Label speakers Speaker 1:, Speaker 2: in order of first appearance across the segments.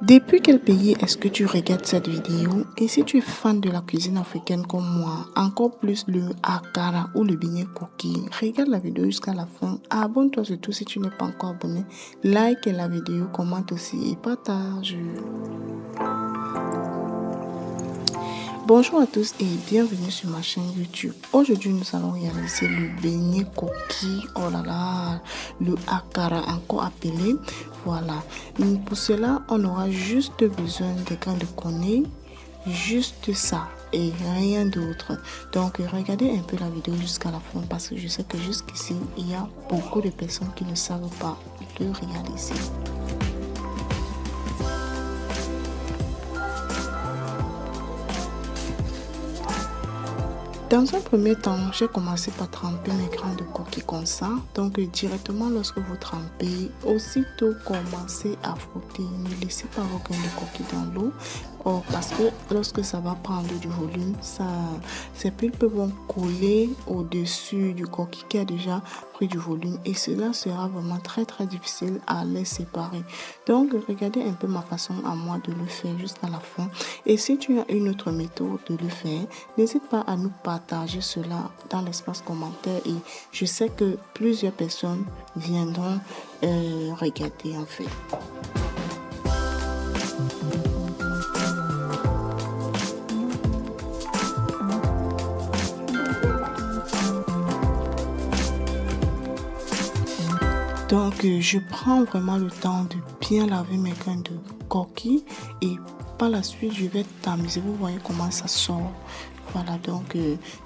Speaker 1: Depuis quel pays est-ce que tu regardes cette vidéo? Et si tu es fan de la cuisine africaine comme moi, encore plus le akara ou le beignet coquille, regarde la vidéo jusqu'à la fin. Abonne-toi surtout si tu n'es pas encore abonné. Like la vidéo, commente aussi et partage. Bonjour à tous et bienvenue sur ma chaîne YouTube. Aujourd'hui, nous allons réaliser le beignet coquille, oh là là, le akara encore appelé. Voilà. Pour cela, on aura juste besoin des grains de cognée, juste ça et rien d'autre. Donc, regardez un peu la vidéo jusqu'à la fin parce que je sais que jusqu'ici, il y a beaucoup de personnes qui ne savent pas le réaliser. Dans un premier temps, j'ai commencé par tremper mes grains de coquille comme ça. Donc directement lorsque vous trempez, aussitôt commencez à frotter. Ne laissez pas vos grains de coquille dans l'eau. Parce que lorsque ça va prendre du volume, ces pulpes vont coller au-dessus du coquille qui a déjà pris du volume. Et cela sera vraiment très difficile à les séparer. Donc regardez un peu ma façon à moi de le faire jusqu'à la fin. Et si tu as une autre méthode de le faire, n'hésite pas à nous partager cela dans l'espace commentaire. Et je sais que plusieurs personnes viendront regarder en fait. Donc, je prends vraiment le temps de bien laver mes grains de coquille et par la suite, je vais tamiser. Vous voyez comment ça sort. Voilà, donc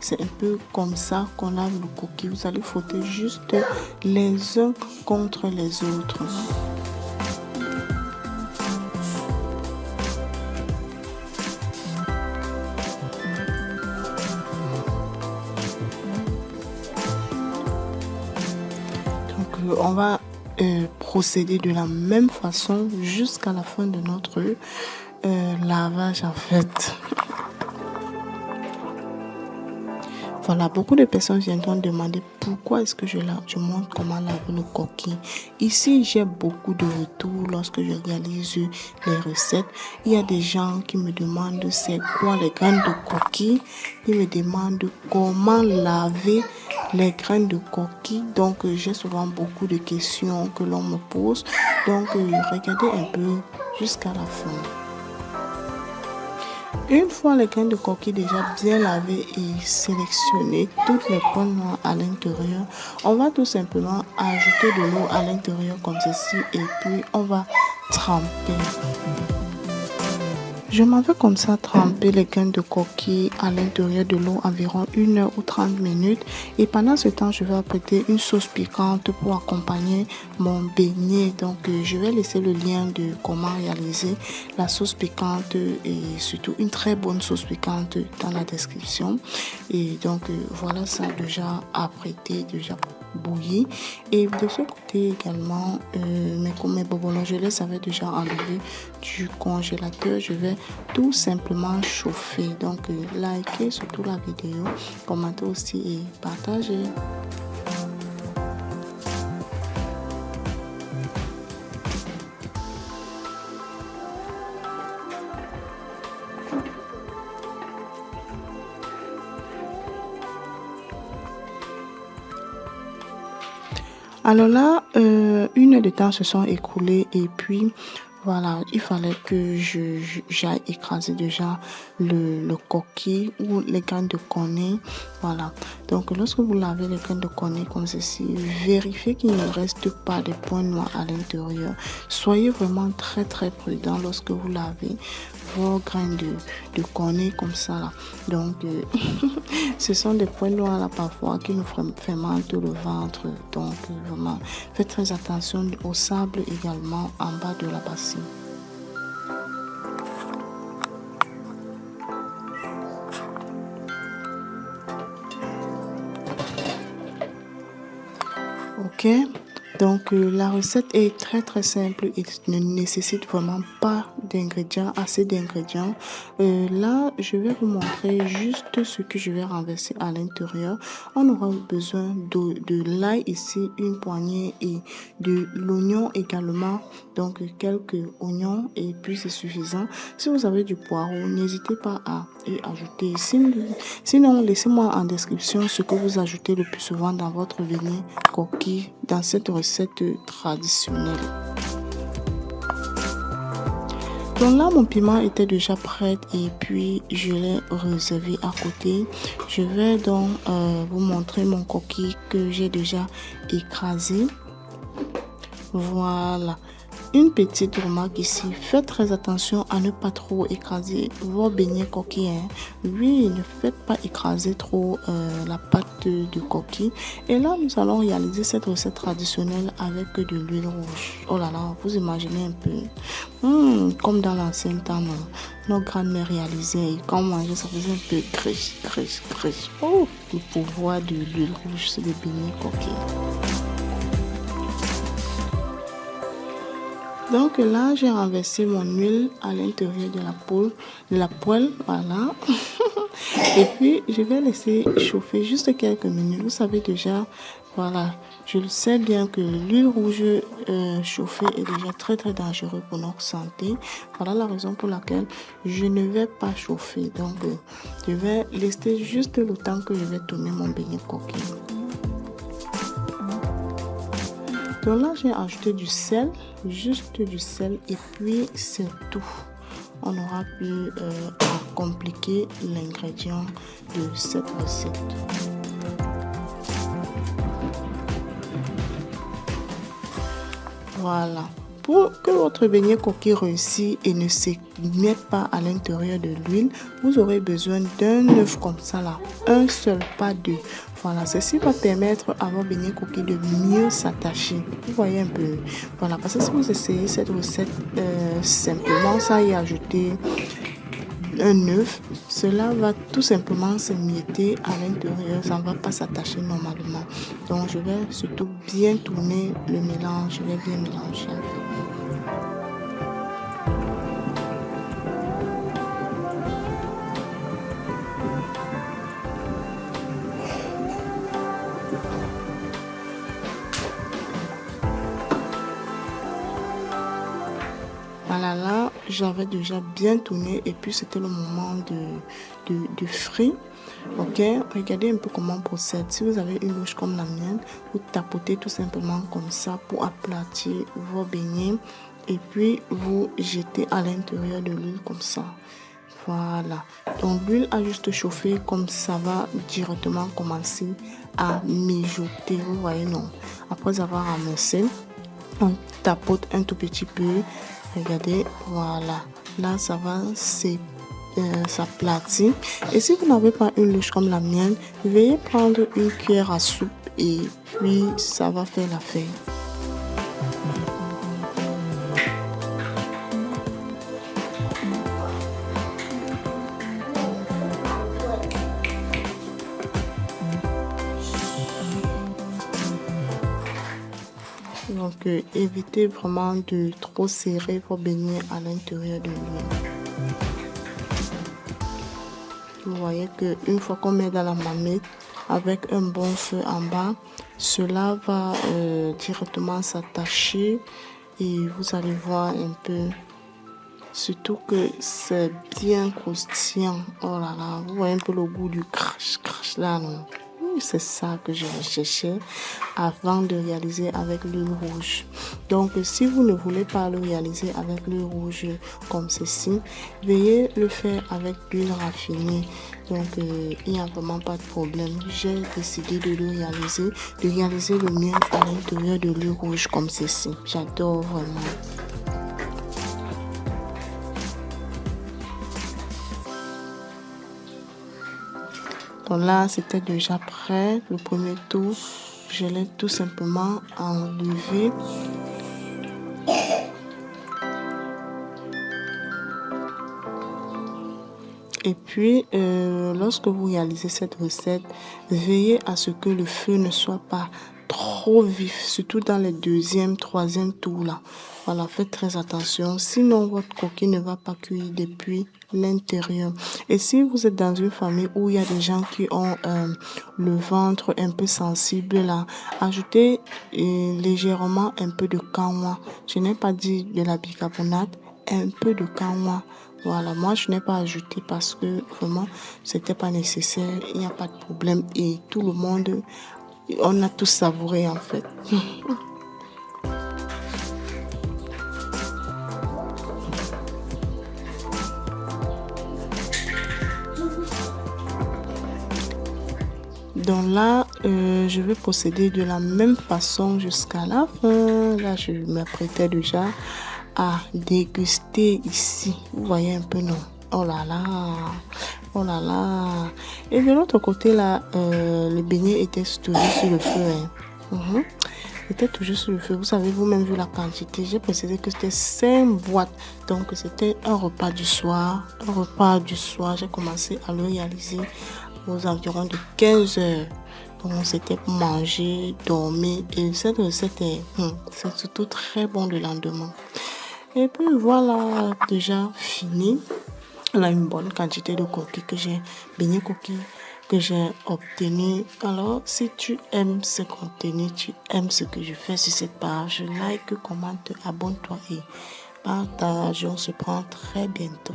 Speaker 1: c'est un peu comme ça qu'on lave le coquille. Vous allez frotter juste les uns contre les autres. Donc, on va procéder de la même façon jusqu'à la fin de notre lavage en fait. Voilà, beaucoup de personnes viendront demander pourquoi est-ce que je montre comment laver le coquille. Ici, j'ai beaucoup de retours lorsque je réalise les recettes. Il y a des gens qui me demandent c'est quoi les graines de coquille. Ils me demandent comment laver les graines de coquille. Donc, j'ai souvent beaucoup de questions que l'on me pose. Donc, regardez un peu jusqu'à la fin. Une fois les graines de coquille déjà bien lavées et sélectionnées, toutes les pointes noires à l'intérieur, on va tout simplement ajouter de l'eau à l'intérieur comme ceci et puis on va tremper. Je m'en vais comme ça tremper les graines de coquille à l'intérieur de l'eau environ 1 heure ou 30 minutes. Et pendant ce temps, je vais apprêter une sauce piquante pour accompagner mon beignet. Donc, je vais laisser le lien de comment réaliser la sauce piquante et surtout une très bonne sauce piquante dans la description. Et donc, voilà ça déjà apprêté, déjà bouilli. Et de ce côté également, mes bobolons, je les avais déjà enlevés du congélateur. Je vais tout simplement chauffer. Donc, likez surtout la vidéo, commentez aussi et partagez. Alors là, 1 heure de temps se sont écoulés et puis voilà, il fallait que j'aille écraser déjà le coquille ou les graines de cognée. Voilà. Donc, lorsque vous lavez les graines de cognée comme ceci, vérifiez qu'il ne reste pas de points noirs à l'intérieur. Soyez vraiment très prudent lorsque vous lavez vos graines de cognée comme ça là. Donc, ce sont des points noirs là parfois qui nous fermentent le ventre. Donc, vraiment, faites très attention au sable également en bas de la bassine. Ok, Donc, la recette est très simple et ne nécessite vraiment pas d'ingrédients, assez d'ingrédients. Là, je vais vous montrer juste ce que je vais renverser à l'intérieur. On aura besoin de l'ail ici, une poignée et de l'oignon également. Donc, quelques oignons et puis c'est suffisant. Si vous avez du poireau, n'hésitez pas à y ajouter. Sinon, laissez-moi en description ce que vous ajoutez le plus souvent dans votre beignet coquille dans cette recette traditionnelle. Donc là, mon piment était déjà prêt et puis je l'ai réservé à côté. Je vais donc vous montrer mon coquille que j'ai déjà écrasé. Voilà. Une petite remarque ici, faites très attention à ne pas trop écraser vos beignets coquilles. Oui, ne faites pas écraser trop la pâte de coquille. Et là, nous allons réaliser cette recette traditionnelle avec de l'huile rouge. Oh là là, vous imaginez un peu. Comme dans l'ancien temps, nos grands-mères réalisaient. Et quand on mangeait, ça faisait un peu crèche. Oh, le pouvoir de l'huile rouge sur les beignets coquilles. Donc là, j'ai renversé mon huile à l'intérieur de la poêle, voilà. Et puis, je vais laisser chauffer juste quelques minutes. Vous savez déjà, voilà, je le sais bien que l'huile rouge chauffée est déjà très dangereux pour notre santé. Voilà la raison pour laquelle je ne vais pas chauffer. Donc, je vais laisser juste le temps que je vais tourner mon beignet coquille. Donc là, j'ai ajouté du sel, juste du sel et puis c'est tout. On aura pu compliquer l'ingrédient de cette recette. Voilà. Pour que votre beignet coquille réussisse et ne se mette pas à l'intérieur de l'huile, vous aurez besoin d'un œuf comme ça là, un seul, pas deux. Voilà, ceci va permettre à vos beignets coquilles de mieux s'attacher. Vous voyez un peu. Voilà, parce que si vous essayez cette recette simplement sans y ajouter un œuf, cela va tout simplement s'émietter à l'intérieur, ça ne va pas s'attacher normalement. Donc je vais surtout bien tourner le mélange, je vais bien mélanger. Voilà, là, j'avais déjà bien tourné et puis c'était le moment de frit. Ok, regardez un peu comment on procède. Si vous avez une louche comme la mienne, vous tapotez tout simplement comme ça pour aplatir vos beignets et puis vous jetez à l'intérieur de l'huile comme ça. Voilà, donc l'huile a juste chauffé, comme ça va directement commencer à mijoter. Vous voyez, non? Après avoir amassé, on tapote un tout petit peu. Regardez, voilà, là ça va s'aplatir. Et si vous n'avez pas une louche comme la mienne, veuillez prendre une cuillère à soupe et puis ça va faire l'affaire. Donc, évitez vraiment de trop serrer vos beignets à l'intérieur de l'huile. Vous voyez qu'une fois qu'on met dans la marmite avec un bon feu en bas, cela va directement s'attacher et vous allez voir un peu. Surtout que c'est bien croustillant. Oh là là, vous voyez un peu le goût du crash là, non? C'est ça que je recherchais avant de réaliser avec l'huile rouge. Donc, si vous ne voulez pas le réaliser avec l'huile rouge comme ceci, veuillez le faire avec l'huile raffinée. Donc, il n'y a vraiment pas de problème. J'ai décidé de le réaliser le mien à l'intérieur de l'huile rouge comme ceci. J'adore vraiment. Donc là, c'était déjà prêt. Le premier tour, je l'ai tout simplement enlevé. Et puis, lorsque vous réalisez cette recette, veillez à ce que le feu ne soit pas trop vif, surtout dans les deuxième, troisième tours là. Voilà, faites très attention. Sinon, votre coquille ne va pas cuire depuis l'intérieur. Et si vous êtes dans une famille où il y a des gens qui ont le ventre un peu sensible là, ajoutez légèrement un peu de kanwa. Je n'ai pas dit de la bicarbonate, un peu de kanwa. Voilà, moi je n'ai pas ajouté parce que vraiment c'était pas nécessaire, il n'y a pas de problème et tout le monde, on a tous savouré en fait. Donc là, je vais procéder de la même façon jusqu'à la fin. Là, je m'apprêtais déjà à déguster ici. Vous voyez un peu, non? Oh là là, oh là là. Et de l'autre côté, là, le beignet était toujours sur le feu. Hein. C'était toujours sur le feu. Vous avez vous-même vu la quantité. J'ai précisé que c'était 5 boîtes. Donc, c'était un repas du soir. Un repas du soir. J'ai commencé à le réaliser aux environs de 15 heures. Donc, c'était pour manger, dormir. Et cette recette c'est surtout très bon le lendemain. Et puis, voilà, déjà fini. On a une bonne quantité de coquilles que j'ai, beignets coquilles que j'ai obtenu. Alors, si tu aimes ce contenu, tu aimes ce que je fais sur cette page, like, commente, abonne-toi et partage. On se prend très bientôt.